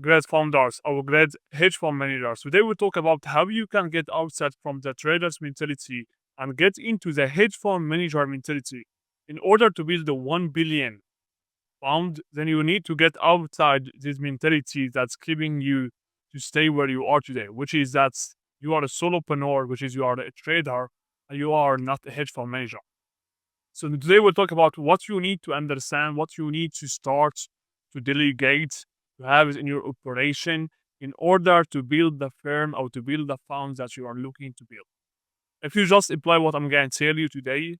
great founders or great hedge fund managers. Today we talk about how you can get outside from the trader's mentality and get into the hedge fund manager mentality. In order to build the 1 billion pound, then you need to get outside this mentality that's keeping you to stay where you are today, which is that you are a solopreneur, which is you are a trader, and you are not a hedge fund manager. So today we'll talk about what you need to understand, what you need to start to delegate, to have in your operation in order to build the firm or to build the fund that you are looking to build. If you just apply what I'm going to tell you today,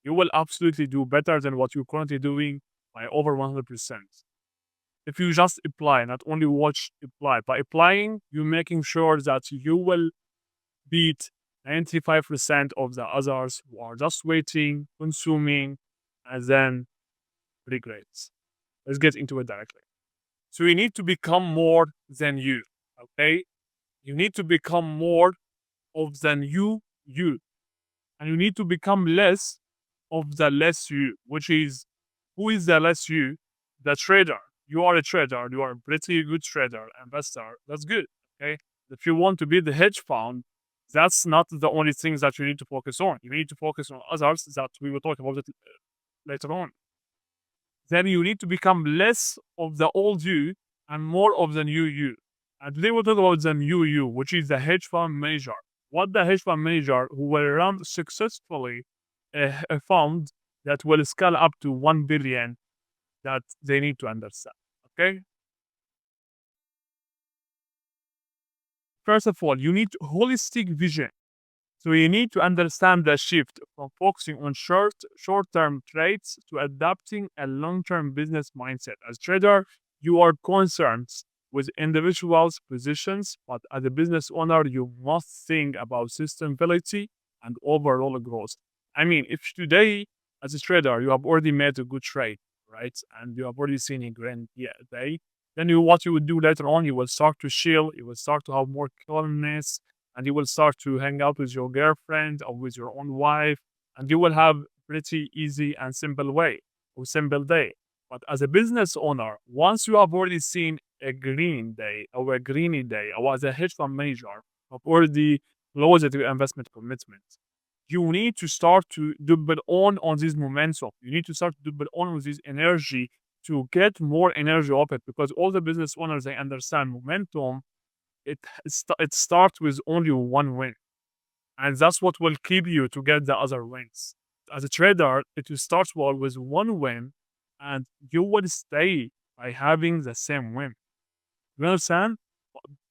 you will absolutely do better than what you're currently doing by over 100%. If you just apply, not only watch, apply. By applying, you're making sure that you will beat 95% of the others who are just waiting, consuming, and then regrets. Let's get into it directly. So you need to become more than you, okay? You need to become more of than you. And you need to become less of the less you, which is, who is the less you? The trader. You are a trader. You are a pretty good trader, investor. That's good, okay? If you want to be the hedge fund, that's not the only thing that you need to focus on. You need to focus on others that we will talk about it later on. Then you need to become less of the old you and more of the new you. And today we'll talk about the new you, which is the hedge fund manager. What the hedge fund manager who will run successfully a fund that will scale up to 1 billion that they need to understand. Okay? First of all, you need holistic vision. So you need to understand the shift from focusing on short-term trades to adapting a long-term business mindset. As trader, you are concerned with individuals' positions, but as a business owner, you must think about sustainability and overall growth. I mean, if today, as a trader, you have already made a good trade, right, and you have already seen a grand day, then what you would do later on, you will start to chill, you will start to have more calmness, and you will start to hang out with your girlfriend or with your own wife, and you will have pretty easy and simple way or simple day. But as a business owner, once you have already seen a green day or a greeny day, or as a hedge fund manager, have already closed your investment commitment, you need to start to double on this momentum. You need to start to double on with this energy to get more energy of it, because all the business owners, they understand momentum. It starts with only one win, and that's what will keep you to get the other wins. As a trader, it will start well with one win, and you will stay by having the same win. You understand?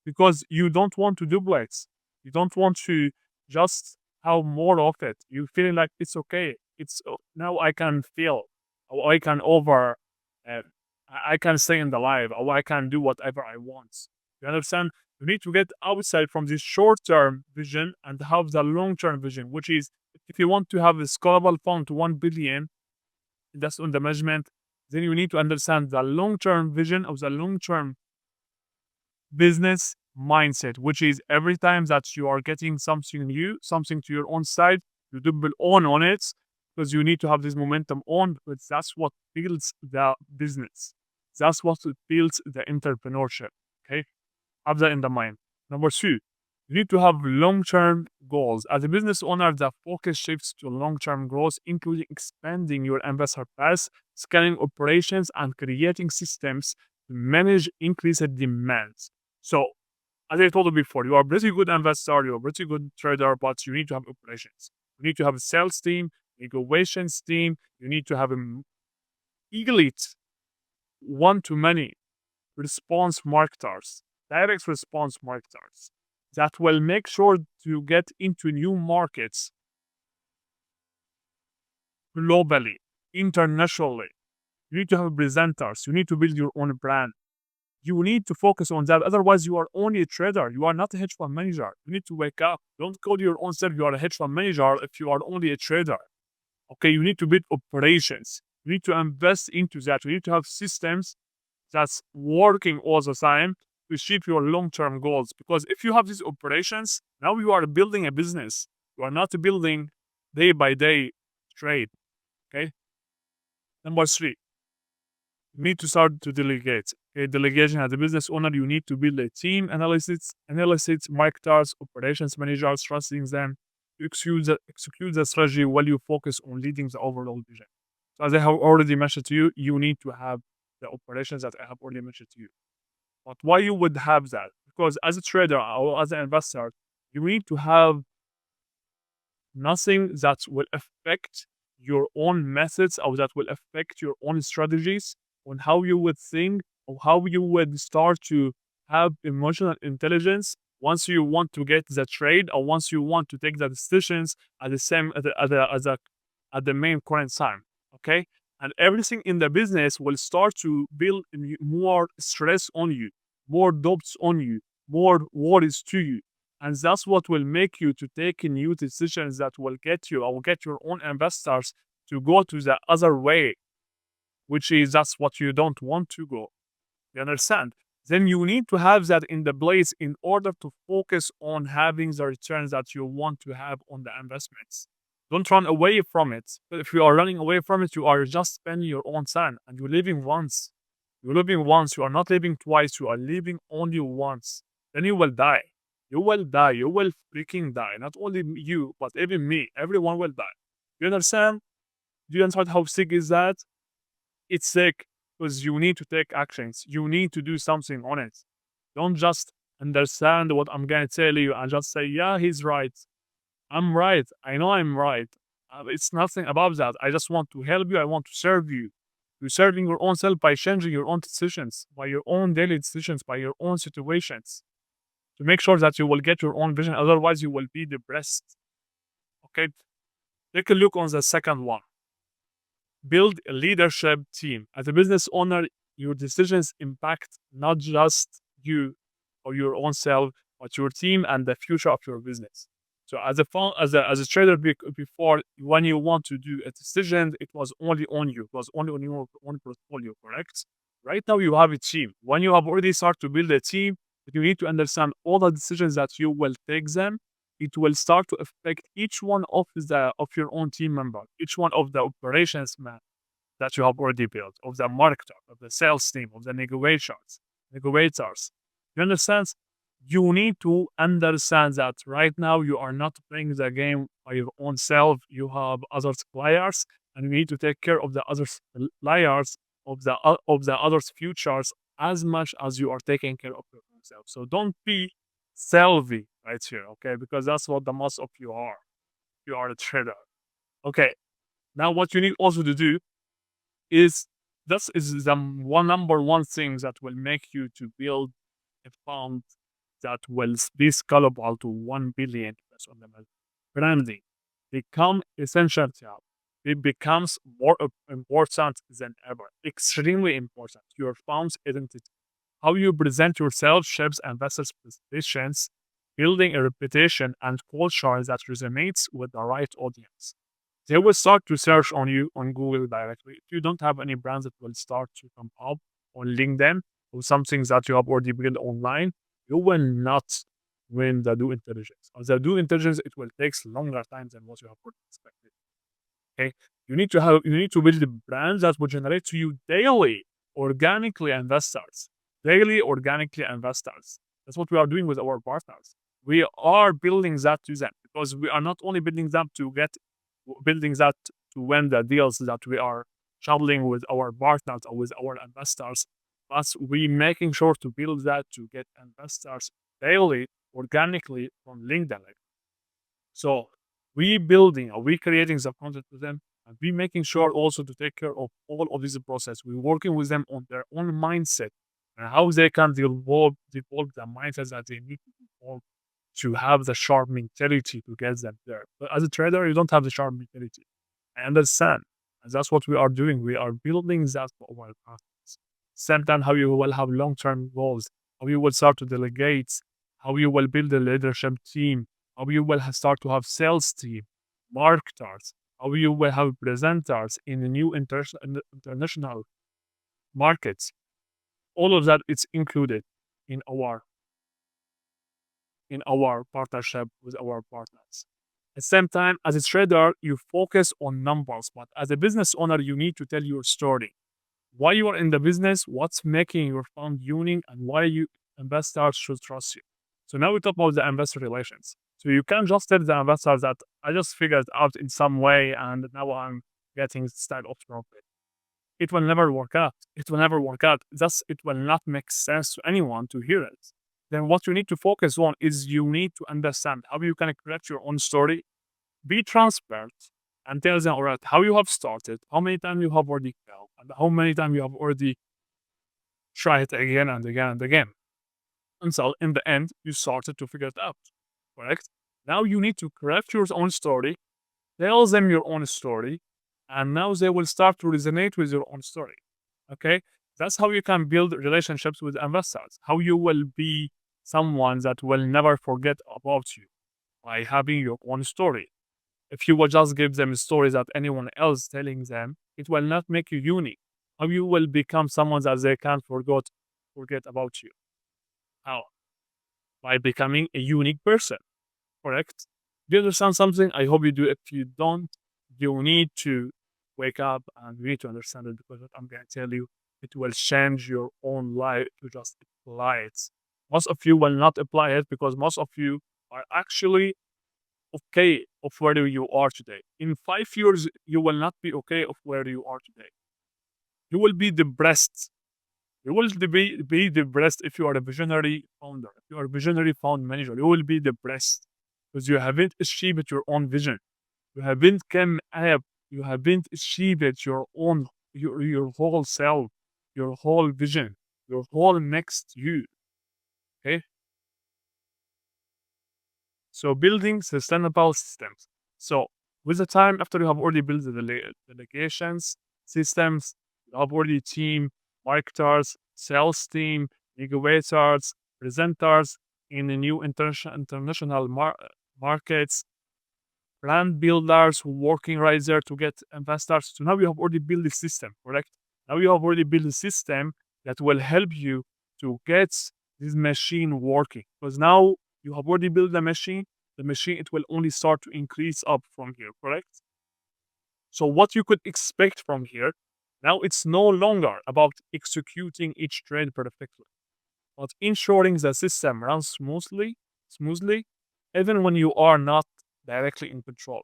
Because you don't want to duplicate. You don't want to just have more of it. You feeling like it's okay. It's now I can feel, or I can I can stay in the life, or I can do whatever I want. You understand? You need to get outside from this short-term vision and have the long-term vision, which is if you want to have a scalable fund to 1 billion, that's on the measurement, then you need to understand the long-term vision of the long-term business mindset, which is every time that you are getting something new, something to your own side, you double on it, because you need to have this momentum on, because that's what builds the business. That's what builds the entrepreneurship. Okay? Have that in the mind. Number two, you need to have long-term goals. As a business owner, the focus shifts to long-term growth, including expanding your investor base, scaling operations, and creating systems to manage increased demands. So, as I told you before, you are a pretty good investor, you're a pretty good trader, but you need to have operations. You need to have a sales team, negotiations team. You need to have an elite one-to-many response marketers, direct response marketers that will make sure to get into new markets globally, internationally. You need to have presenters. You need to build your own brand. You need to focus on that. Otherwise, you are only a trader. You are not a hedge fund manager. You need to wake up. Don't call your own self you are a hedge fund manager if you are only a trader. Okay, you need to build operations. You need to invest into that. You need to have systems that's working all the time to achieve your long-term goals. Because if you have these operations, now you are building a business. You are not building day by day trade. Okay. Number three, you need to start to delegate. Okay, delegation. As a business owner, you need to build a team, analysts, marketers, operations managers, trusting them to execute the strategy while you focus on leading the overall vision. So as I have already mentioned to you, you need to have the operations that I have already mentioned to you. But why you would have that? Because as a trader or as an investor, you need to have nothing that will affect your own methods or that will affect your own strategies on how you would think or how you would start to have emotional intelligence once you want to get the trade or once you want to take the decisions at the same at the main current time. Okay, and everything in the business will start to build more stress on you, more debts on you, more worries to you, and that's what will make you to take new decisions that will get you or get your own investors to go to the other way, which is that's what you don't want to go. You understand? Then you need to have that in the place in order to focus on having the returns that you want to have on the investments. Don't run away from it. But if you are running away from it, you are just spending your own time and you're living once. You're living once, you are not living twice, you are living only once. Then you will die. You will die. You will freaking die. Not only you, but even me. Everyone will die. You understand? Do you understand how sick is that? It's sick because you need to take actions. You need to do something on it. Don't just understand what I'm going to tell you and just say, yeah, he's right. I'm right. I know I'm right. It's nothing about that. I just want to help you. I want to serve you. You're serving your own self by changing your own decisions, by your own daily decisions, by your own situations, to make sure that you will get your own vision. Otherwise, you will be depressed. Okay. Take a look on the second one. Build a leadership team. As a business owner, your decisions impact not just you or your own self, but your team and the future of your business. So as a trader before, when you want to do a decision, it was only on you. It was only on your own portfolio, correct? Right now you have a team. When you have already started to build a team, you need to understand all the decisions that you will take them. It will start to affect each one of your own team member, each one of the operations man that you have already built, of the marketer, of the sales team, of the negotiators. You understand? You need to understand that right now you are not playing the game by your own self. You have other players, and you need to take care of the other players of the others' futures as much as you are taking care of yourself. So don't be selfie right here, okay? Because that's what the most of you are. You are a trader. Okay. Now what you need also to do is this is the one number one thing that will make you to build a fund that will be scalable to 1 billion plus on the month. Branding become essential now. It becomes more important than ever. Extremely important. Your fund's identity. How you present yourself shapes investors' positions, building a reputation and culture that resonates with the right audience. They will start to search on you on Google directly. If you don't have any brands that will start to come up on LinkedIn or something that you have already built online, you will not win the due intelligence. On the due intelligence, it will take longer time than what you have expected. Okay, you need to build the brands that will generate to you organically investors, daily organically investors. That's what we are doing with our partners. We are building that to them because we are not only building that to win the deals that we are traveling with our partners or with our investors, but we making sure to build that to get investors daily organically from LinkedIn. So we building or we creating the content for them and we making sure also to take care of all of this process. We're working with them on their own mindset and how they can develop the mindset that they need to develop to have the sharp mentality to get them there. But as a trader, you don't have the sharp mentality. I understand. And that's what we are doing. We are building that for our customers. Same time, how you will have long-term goals, how you will start to delegate, how you will build a leadership team, how you will start to have sales team, marketers, how you will have presenters in the new international markets. All of that is included in our partnership with our partners. At the same time, as a trader, you focus on numbers, but as a business owner, you need to tell your story. why you are in the business, what's making your fund unique, and why you investors should trust you. So now we talk about the investor relations. So you can't just tell the investors that I just figured out in some way and now I'm getting style of profit. It will never work out. It will never work out. Thus, it will not make sense to anyone to hear it. Then what you need to focus on is you need to understand how you can create your own story, be transparent, and tell them, all right, how you have started, how many times you have already failed, and how many times you have already tried it again and again and again. Until in the end, you started to figure it out. Correct? Now you need to craft your own story, tell them your own story, and now they will start to resonate with your own story. Okay? That's how you can build relationships with investors. How you will be someone that will never forget about you by having your own story. If you will just give them stories that anyone else telling them, it will not make you unique. How you will become someone that they can't forget about you. How? By becoming a unique person. Correct? Do you understand something? I hope you do. If you don't, you need to wake up and you need to understand it because what I'm going to tell you, it will change your own life to just apply it. Most of you will not apply it because most of you are actually okay of where you are today. In 5 years, you will not be okay of where you are today. You will be depressed. You will be depressed if you are a visionary founder. If you are a visionary fund manager, you will be depressed because you haven't achieved your own vision. You haven't come up. You haven't achieved your own, your whole self, your whole vision, your whole next you. Okay. So building sustainable systems. So with the time, after you have already built the delegations, systems, you have already team, marketers, sales team, negotiators, presenters in the new international markets, brand builders who working right there to get investors. So now you have already built the system, correct? Now you have already built a system that will help you to get this machine working. Because now you have already built the machine, it will only start to increase up from here, correct? So what you could expect from here, now it's no longer about executing each trade perfectly, but ensuring the system runs smoothly, even when you are not directly in control.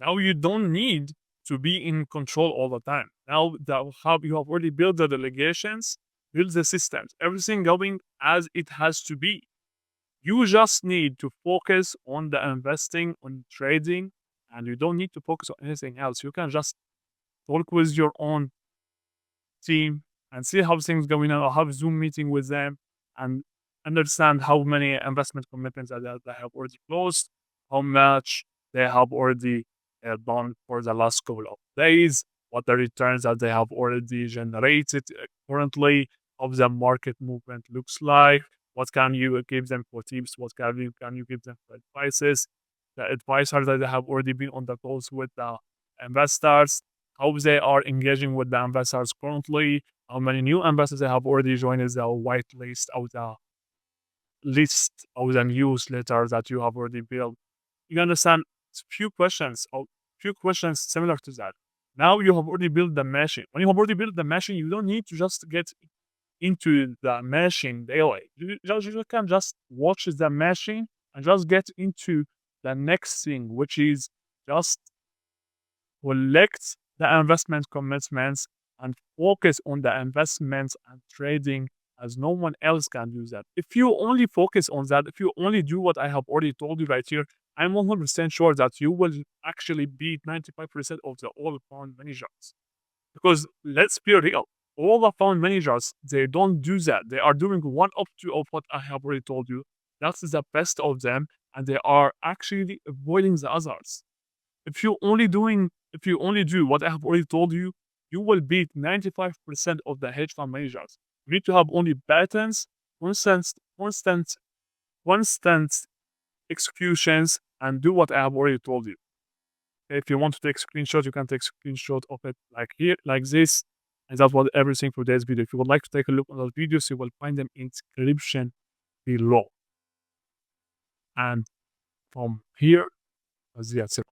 Now you don't need to be in control all the time. Now that you have already built the delegations, build the systems, everything going as it has to be. You just need to focus on the investing, on trading, and you don't need to focus on anything else. You can just talk with your own team and see how things going on, or have a Zoom meeting with them and understand how many investment commitments that they have already closed, how much they have already done for the last couple of days, what the returns that they have already generated currently, how the market movement looks like, what can you give them for tips, what can you give them for advices, the advisors that they have already been on the calls with the investors, how they are engaging with the investors currently, how many new investors they have already joined the white list or the list of the newsletter that you have already built. You understand? It's few questions similar to that. Now you have already built the machine. When you have already built the machine, you don't need to just get into the machine daily. You can just watch the machine and just get into the next thing, which is just collect the investment commitments and focus on the investments and trading as no one else can do that. If you only focus on that, if you only do what I have already told you right here, I'm 100% sure that you will actually beat 95% of the all fund managers. Because let's be real, all the fund managers, they don't do that. They are doing one of two of what I have already told you. That's the best of them, and they are actually avoiding the others. If you only do what I have already told you, you will beat 95% of the hedge fund managers. You need to have only patterns, constant, constant executions, and do what I have already told you. If you want to take screenshot, you can take screenshot of it like here, like this. And that's what everything for today's video. If you would like to take a look at those videos, you will find them in description below. And from here, that's it.